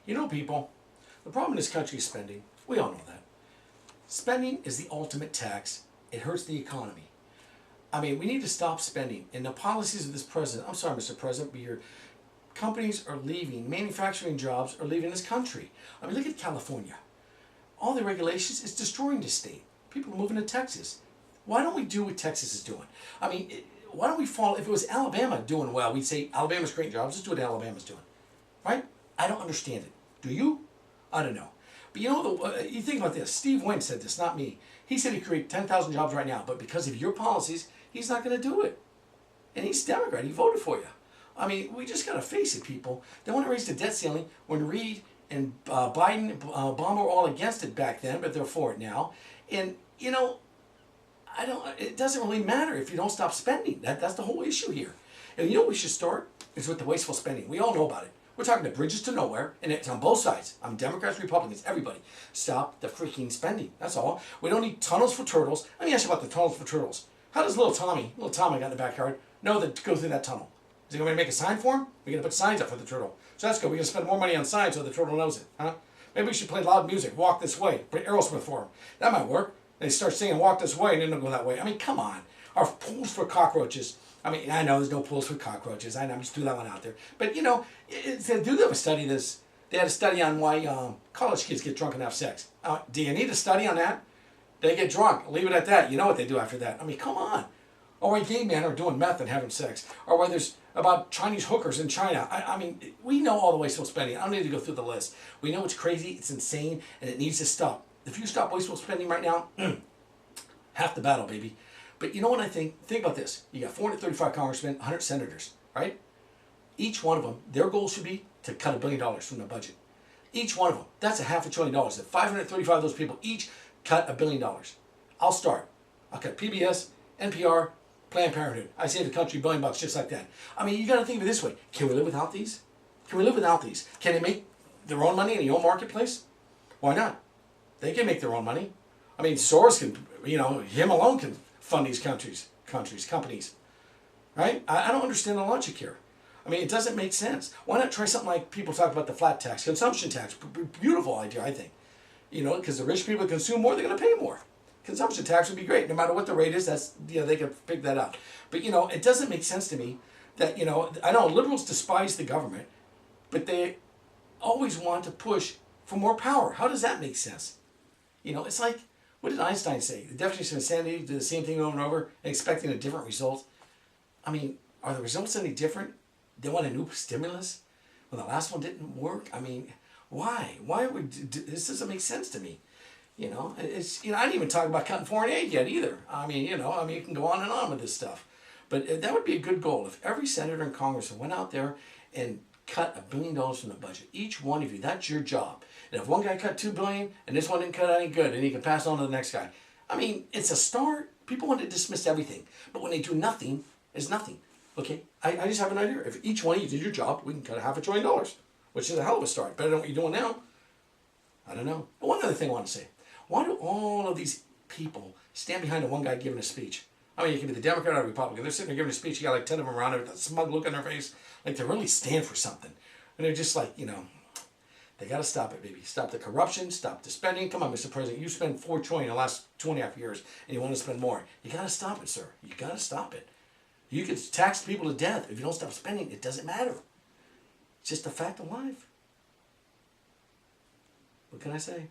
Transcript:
You know, people, the problem in this country is spending. We all know that. Spending is the ultimate tax. It hurts the economy. I mean, we need to stop spending. And the policies of this president, I'm sorry, Mr. President, but your companies are leaving, manufacturing jobs are leaving this country. I mean, look at California. All the regulations is destroying the state. People are moving to Texas. Why don't we do what Texas is doing? I mean, why don't we follow, if it was Alabama doing well, we'd say Alabama's creating jobs, let's do what Alabama's doing. Right? I don't understand it. Do you? I don't know. But you know, you think about this. Steve Wynn said this, not me. He said he'd create 10,000 jobs right now, but because of your policies, he's not going to do it. And he's Democrat. He voted for you. I mean, we just got to face it, people. They want to raise the debt ceiling when Reid and Biden, Obama were all against it back then, but they're for it now. And, you know, it doesn't really matter if you don't stop spending. That's the whole issue here. And you know what we should start? Is with the wasteful spending. We all know about it. We're talking the bridges to nowhere, and it's on both sides. I'm Democrats, Republicans, everybody. Stop the freaking spending. That's all. We don't need tunnels for turtles. Let me ask you about the tunnels for turtles. How does little Tommy got in the backyard, know that to go through that tunnel? Is he going to make a sign for him? We're going to put signs up for the turtle. So that's good. We're going to spend more money on signs so the turtle knows it. Huh? Maybe we should play loud music. Walk this way. Put Aerosmith for him. That might work. They start singing walk this way and then they'll go that way. I mean, come on. Our pools for cockroaches. I mean, I know there's no pools for cockroaches. I know, I'm just threw that one out there. But, you know, they do have a study this. They had a study on why college kids get drunk and have sex. Do you need a study on that? They get drunk. Leave it at that. You know what they do after that. I mean, come on. Or why gay men are doing meth and having sex. Or why there's about Chinese hookers in China. I mean, we know all the wasteful spending. I don't need to go through the list. We know it's crazy, it's insane, and it needs to stop. If you stop wasteful spending right now, half the battle, baby. But you know what I think? Think about this. You got 435 congressmen, 100 senators, right? Each one of them, their goal should be to cut $1 billion from the budget. Each one of them. That's a $500 billion. If 535 of those people each cut $1 billion, I'll start. I'll cut PBS, NPR, Planned Parenthood. I save the country $1 billion just like that. I mean, you got to think of it this way. Can we live without these? Can we live without these? Can they make their own money in the own marketplace? Why not? They can make their own money. I mean, Soros can, you know, him alone can fund these companies, right? I don't understand the logic here. I mean, it doesn't make sense. Why not try something like people talk about the flat tax, consumption tax? Beautiful idea, I think. You know, because the rich people consume more, they're going to pay more. Consumption tax would be great. No matter what the rate is, that's, you know, they can pick that up. But, you know, it doesn't make sense to me that, you know, I know liberals despise the government, but they always want to push for more power. How does that make sense? You know, it's like, what did Einstein say? The definition of insanity, do the same thing over and over and expecting a different result. I mean, are the results any different? They want a new stimulus when the last one didn't work? I mean, why? Why would this doesn't make sense to me? You know, it's, you know, I didn't even talk about cutting foreign aid yet either. I mean, you know, you can go on and on with this stuff. But that would be a good goal. If every senator and congressman went out there and cut $1 billion from the budget, each one of you, that's your job. And if one guy cut $2 billion and this one didn't cut any good, and he can pass on to the next guy. I mean, it's a start. People want to dismiss everything. But when they do nothing, it's nothing. Okay? I just have an idea. If each one of you did your job, we can cut $500 billion, which is a hell of a start. Better than what you're doing now. I don't know. And one other thing I want to say. Why do all of these people stand behind the one guy giving a speech? I mean, you can be the Democrat or the Republican. They're sitting there giving a speech. You got like 10 of them around there with that smug look on their face. Like they really stand for something. And they're just like, you know, they got to stop it, baby. Stop the corruption. Stop the spending. Come on, Mr. President. You spent $4 trillion in the last 2.5 years, and you want to spend more. You got to stop it, sir. You got to stop it. You can tax people to death. If you don't stop spending, it doesn't matter. It's just a fact of life. What can I say?